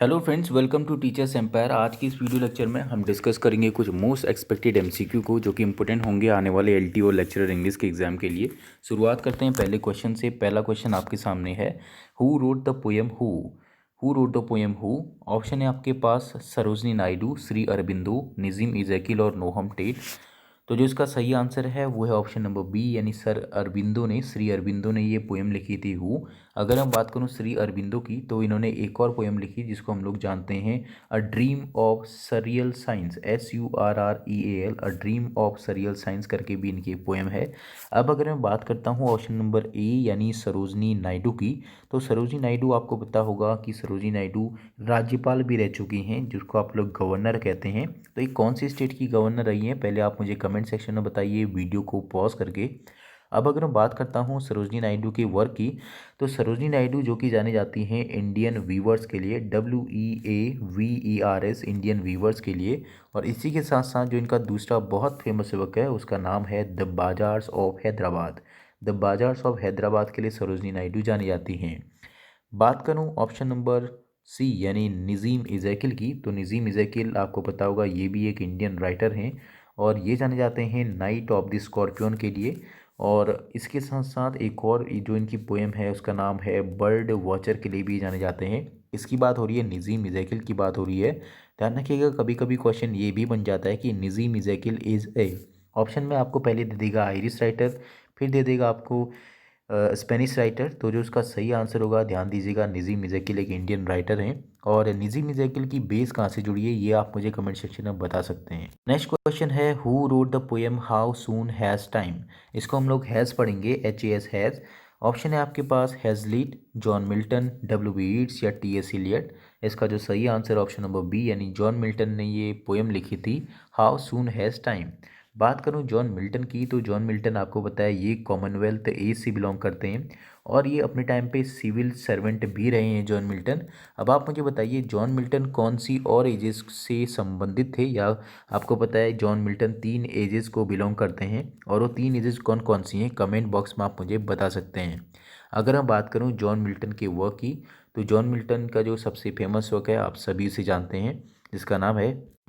Hello friends, welcome to teachers empire. आज की इस वीडियो लेक्चर में हम डिस्कस करेंगे कुछ मोस्ट एक्सपेक्टेड एमसीक्यू को, जो कि इंपॉर्टेंट होंगे आने वाले एलटी और लेक्चरर इंग्लिश के एग्जाम के लिए। शुरुआत करते हैं पहले क्वेश्चन से। पहला क्वेश्चन आपके सामने है, who wrote the poem who wrote the poem who. Option है आपके पास सरोजनी नायडू, श्री अरबिंदो, नजीम इजैकिल और नोहम टेट। तो जो इसका सही आंसर है वो है ऑप्शन नंबर बी, यानी सर अरबिंदो ने, श्री अरबिंदो ने ये पोएम लिखी थी हु। अगर हम बात करूं श्री अरबिंदो की, तो इन्होंने एक और पोएम लिखी जिसको हम लोग जानते हैं a dream of surreal science, SURREAL, a dream of surreal science करके भी इनकी पोएम है। अब अगर मैं बात करता हूँ ऑप्शन नंबर ए यानी सरोजनी नायडू की, तो सरोजनी नायडू आपको पता होगा कि सरोजनी नायडू राज्यपाल भी रह चुकी हैं, जिसको आप लोग गवर्नर कहते हैं। तो ये कौन सी स्टेट की गवर्नर रही हैं, पहले आप मुझे कमेंट सेक्शन में बताइए वीडियो को पॉज करके। अब अगर मैं बात करता हूँ सरोजनी नायडू के वर्क की, तो सरोजनी नायडू जो कि जानी जाती हैं इंडियन वीवर्स के लिए, WEAVERS, इंडियन वीवर्स के लिए। और इसी के साथ साथ जो इनका दूसरा बहुत फेमस वर्क है उसका नाम है the bazaars of Hyderabad. The bazaars of Hyderabad के लिए सरोजनी नायडू जानी जाती हैं। बात करूं ऑप्शन नंबर सी यानी नज़ीम इज़ैकिल की, तो नज़ीम इज़ैकिल आपको पता होगा ये भी एक इंडियन राइटर हैं और ये जाने जाते हैं नाइट ऑफ द स्कॉर्पियन के लिए। और इसके साथ साथ एक और जो इनकी पोएम है उसका नाम है बर्ड वॉचर के लिए भी जाने जाते हैं। इसकी बात हो रही है, नज़ीम इज़ैकिल की बात हो रही है। ध्यान रखिएगा, कभी कभी क्वेश्चन ये भी बन जाता है कि नज़ीम इज़ैकिल इज़ ए, ऑप्शन में आपको पहले दे देगा आयरिश राइटर, फिर दे देगा आपको स्पेनिश राइटर। तो जो उसका सही आंसर होगा, ध्यान दीजिएगा, नज़ीम इज़ैकिल एक इंडियन राइटर हैं। और नज़ीम इज़ैकिल की बेस कहाँ से जुड़ी है ये आप मुझे कमेंट सेक्शन में बता सकते हैं। नेक्स्ट क्वेश्चन है, who wrote the poem how soon has time. इसको हम लोग हैज़ पढ़ेंगे, HAS हैज़। ऑप्शन है आपके पास हैज़लिट, जॉन मिल्टन, W.B. यीट्स या T.S. इलियट। इसका जो सही आंसर ऑप्शन नंबर बी यानी जॉन मिल्टन ने ये पोएम लिखी थी हाउ सून हैज़ टाइम। बात करूं जॉन मिल्टन की, तो जॉन मिल्टन आपको पता है ये कॉमनवेल्थ एज से बिलोंग करते हैं और ये अपने टाइम पे सिविल सर्वेंट भी रहे हैं जॉन मिल्टन। अब आप मुझे बताइए जॉन मिल्टन कौन सी और एजेस से संबंधित थे, या आपको पता है जॉन मिल्टन 3 एजेस को बिलोंग करते हैं और वो 3 एजेस कौन कौन सी हैं, कमेंट बॉक्स में आप मुझे बता सकते हैं। अगर मैं बात करूँ जॉन मिल्टन के वर्क की, तो जॉन मिल्टन का जो सबसे फेमस वर्क है आप सभी उसे जानते हैं, जिसका नाम है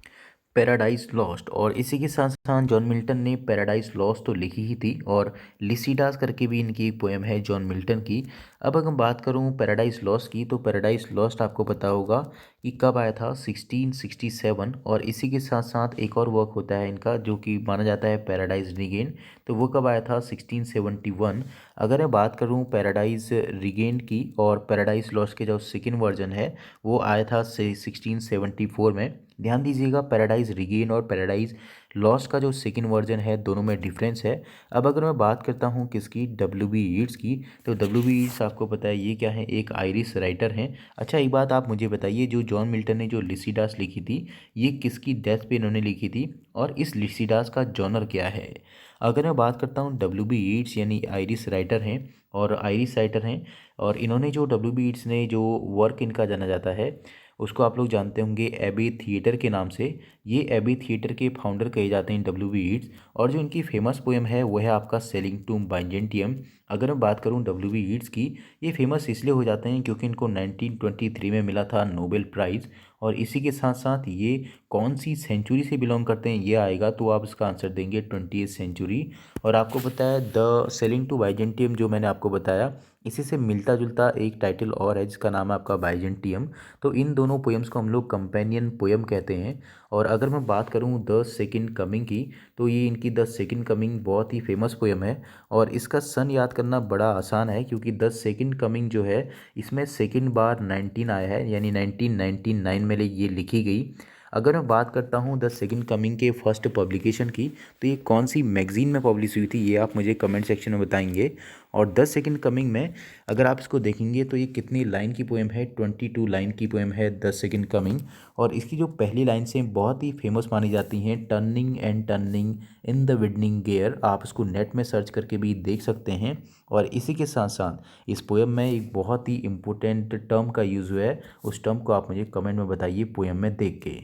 पैराडाइज लॉस्ट। और इसी के साथ साथ जॉन मिल्टन ने पैराडाइज लॉस्ट तो लिखी ही थी और लिसिडास करके भी इनकी एक पोएम है जॉन मिल्टन की। अब अगर बात करूं पैराडाइज लॉस्ट की, तो पैराडाइज लॉस्ट आपको पता होगा कि कब आया था, 1667। और इसी के साथ साथ एक और वर्क होता है इनका जो कि माना जाता है पैराडाइज रिगेन, तो वो कब आया था, 1671। अगर मैं बात करूं पैराडाइज रिगेन की और पैराडाइज लॉस्ट के जो सेकेंड वर्जन है वो आया था 1674 में। ध्यान दीजिएगा, पैराडाइज रिगेन और पैराडाइज लॉस्ट का जो सेकंड वर्जन है दोनों में डिफरेंस है। अब अगर मैं बात करता हूँ किसकी, W.B. यीट्स की, तो W.B. यीट्स आपको पता है ये क्या है, एक आयरिश राइटर हैं। अच्छा एक बात आप मुझे बताइए, जो जॉन मिल्टन ने जो लिसिडास लिखी थी ये किसकी डेथ पे इन्होंने लिखी थी और इस लिसिडास का जॉनर क्या है। अगर मैं बात करता हूँ W.B. यीट्स यानी आयरिश राइटर हैं और आयरिश राइटर हैं, और इन्होंने जो W.B. यीट्स ने जो वर्क इनका जाना जाता है उसको आप लोग जानते होंगे एबी थिएटर के नाम से। ये एबी थिएटर के फाउंडर कहे जाते हैं W.B. यीट्स। और जो इनकी फेमस पोएम है वो है आपका सेलिंग टू बाइजेंटियम। अगर मैं बात करूं W.B. यीट्स की, ये फेमस इसलिए हो जाते हैं क्योंकि इनको 1923 में मिला था नोबेल प्राइज़। और इसी के साथ साथ ये कौन सी सेंचुरी से बिलोंग करते हैं ये आएगा, तो आप इसका आंसर देंगे 20th सेंचुरी। और आपको पता है द सेलिंग टू बाइजेंटियम जो मैंने आपको बताया, इसी से मिलता जुलता एक टाइटल और है जिसका नाम है आपका बाइजेंटियम। तो इन दोनों पोएम्स को हम लोग कंपेनियन पोएम कहते हैं। और अगर मैं बात करूं द सेकंड कमिंग की, तो ये इनकी द सेकंड कमिंग बहुत ही फेमस पोएम है और इसका सन याद करना बड़ा आसान है क्योंकि द सेकंड कमिंग जो है इसमें सेकंड बार 19 आया है, यानी 1999 में ये लिखी गई। अगर मैं बात करता हूँ द सेकंड कमिंग के फर्स्ट पब्लिकेशन की, तो ये कौन सी मैगजीन में पब्लिश हुई थी ये आप मुझे कमेंट सेक्शन में बताएंगे। और द सेकंड कमिंग में अगर आप इसको देखेंगे तो ये कितनी लाइन की पोएम है, 22 लाइन की पोएम है द सेकंड कमिंग। और इसकी जो पहली लाइन से बहुत ही फेमस मानी जाती हैं, turning and turning in the widening gyre. आप इसको नेट में सर्च करके भी देख सकते हैं। और इसी के साथ साथ इस पोएम में एक बहुत ही इंपॉर्टेंट टर्म का यूज़ हुआ है, उस टर्म को आप मुझे कमेंट में बताइए पोएम में देख के।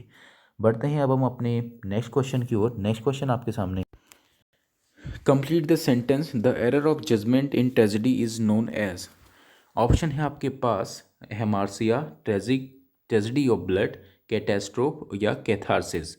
बढ़ते हैं अब हम अपने नेक्स्ट क्वेश्चन की ओर। नेक्स्ट क्वेश्चन आपके सामने, complete the sentence the error of judgement in tragedy is known as. Option है आपके पास hamartia, tragic, tragedy of blood, catastrophe या कैथारसिस।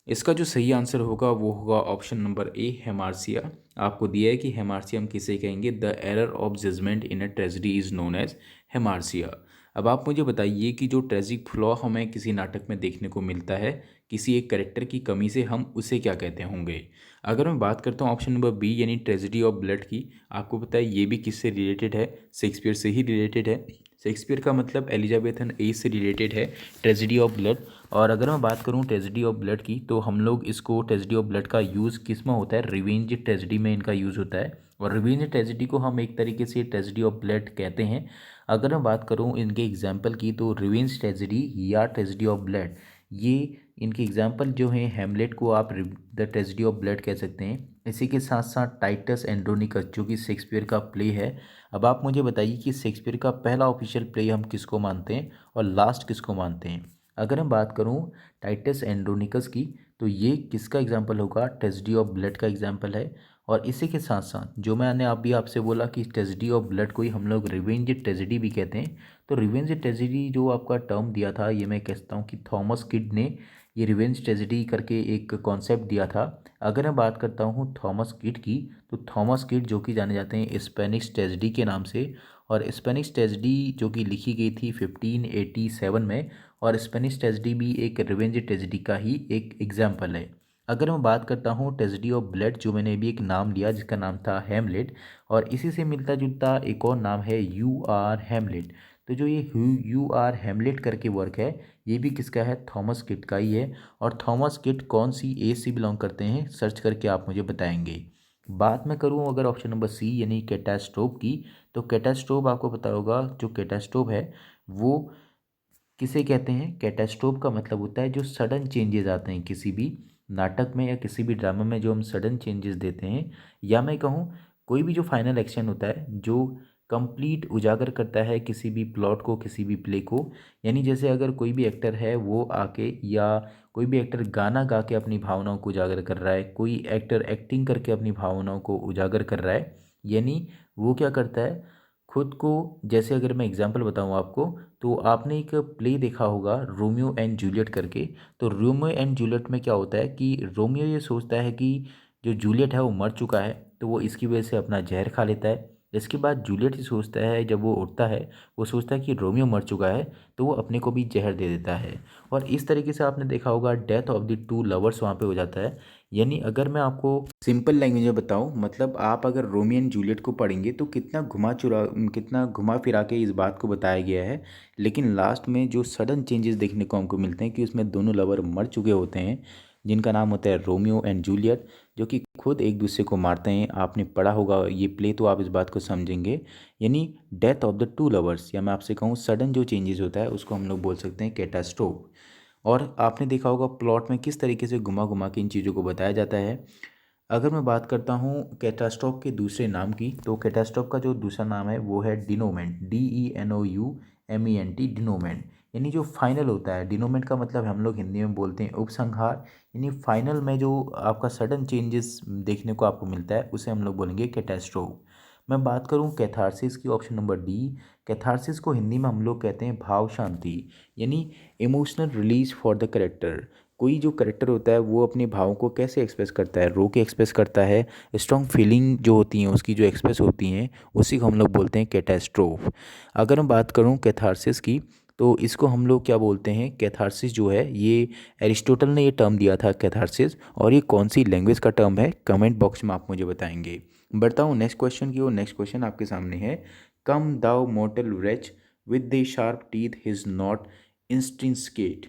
इसका जो सही आंसर होगा वो होगा ऑप्शन नंबर ए, हेमार्सिया। आपको दिया है कि हेमार्सिया हम किसे कहेंगे, the error of judgement in a tragedy is known as hamartia. अब आप मुझे बताइए कि जो ट्रेजिक फ्लॉ हमें किसी नाटक में देखने को मिलता है, किसी एक करेक्टर की कमी से, हम उसे क्या कहते होंगे। अगर मैं बात करता हूँ ऑप्शन नंबर बी यानी ट्रेजेडी ऑफ ब्लड की, आपको पता है ये भी किससे रिलेटेड है, शेक्सपियर से ही रिलेटेड है। शेक्सपियर का मतलब एलिजाबेथन एज से रिलेटेड है ट्रेजेडी ऑफ ब्लड। और अगर मैं बात करूँ ट्रेजेडी ऑफ ब्लड की, तो हम लोग इसको ट्रेजेडी ऑफ ब्लड का यूज़ किस में होता है, रिवेंज ट्रेजेडी में इनका यूज़ होता है। और रिवेंज ट्रेजेडी को हम एक तरीके से ट्रेजेडी ऑफ ब्लड कहते हैं। अगर मैं बात करूँ इनके एग्जाम्पल की, तो रिवेंज ट्रेजेडी या ट्रेजेडी ऑफ ब्लड, ये इनके एग्जाम्पल जो हैं, हेमलेट को आप द ट्रेजेडी ऑफ ब्लड कह सकते हैं। इसी के साथ साथ टाइटस एंड्रोनिकस जो कि शेक्सपियर का प्ले है। अब आप मुझे बताइए कि शेक्सपियर का पहला ऑफिशियल प्ले हम किसको मानते हैं और लास्ट किसको मानते हैं। अगर मैं बात करूं टाइटस एंड्रोनिकस की, तो ये किसका एग्जाम्पल होगा, ट्रेजेडी ऑफ ब्लड का एग्जाम्पल है। और इसी के साथ साथ जो मैंने अभी आपसे बोला कि ट्रेजेडी ऑफ ब्लड को ही हम लोग रिवेंज ट्रेजेडी भी कहते हैं। तो रिवेंज ट्रेजेडी जो आपका टर्म दिया था, ये मैं कहता हूँ कि थॉमस किड ने ये रिवेंज ट्रेजेडी करके एक कॉन्सेप्ट दिया था। अगर मैं बात करता हूँ थॉमस किड की, तो थॉमस किड जो कि जाने जाते हैं स्पेनिश ट्रेजेडी के नाम से। और स्पेनिश ट्रेजेडी जो कि लिखी गई थी 1587 में। और स्पेनिश ट्रेजेडी भी एक रिवेंज ट्रेजेडी का ही एक एग्जाम्पल है। अगर मैं बात करता हूँ ट्रेजेडी ऑफ ब्लड, जो मैंने अभी एक नाम लिया जिसका नाम था हेमलेट, और इसी से मिलता जुलता एक और नाम है यू आर हेमलेट। तो जो ये यू आर हेमलेट करके वर्क है, ये भी किसका है, थॉमस किड का ही है। और थॉमस किड कौन सी एज से बिलोंग करते हैं, सर्च करके आप मुझे बताएंगे। बात मैं करूं अगर ऑप्शन नंबर सी यानी कैटास्ट्रोफ की, तो कैटास्ट्रोफ आपको पता होगा, जो कैटास्ट्रोफ है वो किसे कहते हैं। कैटास्ट्रोफ का मतलब होता है जो सडन चेंजेस आते हैं किसी भी नाटक में या किसी भी ड्रामा में, जो हम सडन चेंजेस देते हैं, या मैं कहूँ कोई भी जो फाइनल एक्शन होता है जो कंप्लीट उजागर करता है किसी भी प्लॉट को, किसी भी प्ले को। यानी जैसे अगर कोई भी एक्टर है वो आके, या कोई भी एक्टर गाना गा के अपनी भावनाओं को उजागर कर रहा है, कोई एक्टर एक्टिंग करके अपनी भावनाओं को उजागर कर रहा है, यानी वो क्या करता है खुद को। जैसे अगर मैं एग्जांपल बताऊं आपको, तो आपने एक प्ले देखा होगा रोमियो एंड जूलियट करके। तो रोमियो एंड जूलियट में क्या होता है कि रोमियो ये सोचता है कि जो जूलियट है वो मर चुका है, तो वो इसकी वजह से अपना जहर खा लेता है। इसके बाद जूलियट ही सोचता है, जब वो उठता है वो सोचता है कि रोमियो मर चुका है, तो वो अपने को भी जहर दे देता है। और इस तरीके से आपने देखा होगा death of the two lovers वहाँ पे हो जाता है। यानी अगर मैं आपको सिंपल लैंग्वेज में बताऊं, मतलब आप अगर रोमियो एंड जूलियट को पढ़ेंगे तो कितना घुमा फिरा के इस बात को बताया गया है। लेकिन लास्ट में जो सडन चेंजेस देखने को हमको मिलते हैं कि उसमें दोनों लवर मर चुके होते हैं, जिनका नाम होता है रोमियो एंड जूलियट, जो कि खुद एक दूसरे को मारते हैं। आपने पढ़ा होगा ये प्ले तो आप इस बात को समझेंगे। यानी death of the two lovers, या मैं आपसे कहूँ सडन जो चेंजेस होता है उसको हम लोग बोल सकते हैं कैटास्ट्रोफ। और आपने देखा होगा प्लॉट में किस तरीके से घुमा घुमा के इन चीज़ों को बताया जाता है। अगर मैं बात करता हूँ कैटास्ट्रोफ के दूसरे नाम की, तो कैटास्ट्रोफ का जो दूसरा नाम है वो है डिनोमेंट, DENOUMENT, डिनोमेंट। यानी जो फाइनल होता है, डिनोमेंट का मतलब हम लोग हिंदी में बोलते हैं उपसंहार। यानी फाइनल में जो आपका सडन चेंजेस देखने को आपको मिलता है उसे हम लोग बोलेंगे कैटास्ट्रोफ। मैं बात करूँ कैथारसिस की, ऑप्शन नंबर डी। कैथारसिस को हिंदी में हम लोग कहते हैं भाव शांति, यानी emotional release for the character. कोई जो करेक्टर होता है वो अपने भावों को कैसे एक्सप्रेस करता है, रो के एक्सप्रेस करता है। स्ट्रॉन्ग फीलिंग जो होती हैं उसकी जो एक्सप्रेस होती हैं, उसी को हम लोग बोलते हैं कैटास्ट्रोफ। अगर मैं बात करूं कैथारसिस की, तो इसको हम लोग क्या बोलते हैं, कैथारसिस जो है ये एरिस्टोटल ने ये टर्म दिया था कैथारसिस। और ये कौन सी लैंग्वेज का टर्म है, कमेंट बॉक्स में आप मुझे बताएंगे। बढ़ता हूँ नेक्स्ट क्वेश्चन की ओर। नेक्स्ट क्वेश्चन आपके सामने है, कम दाउ mortar wretch with the sharp teeth his not instincate।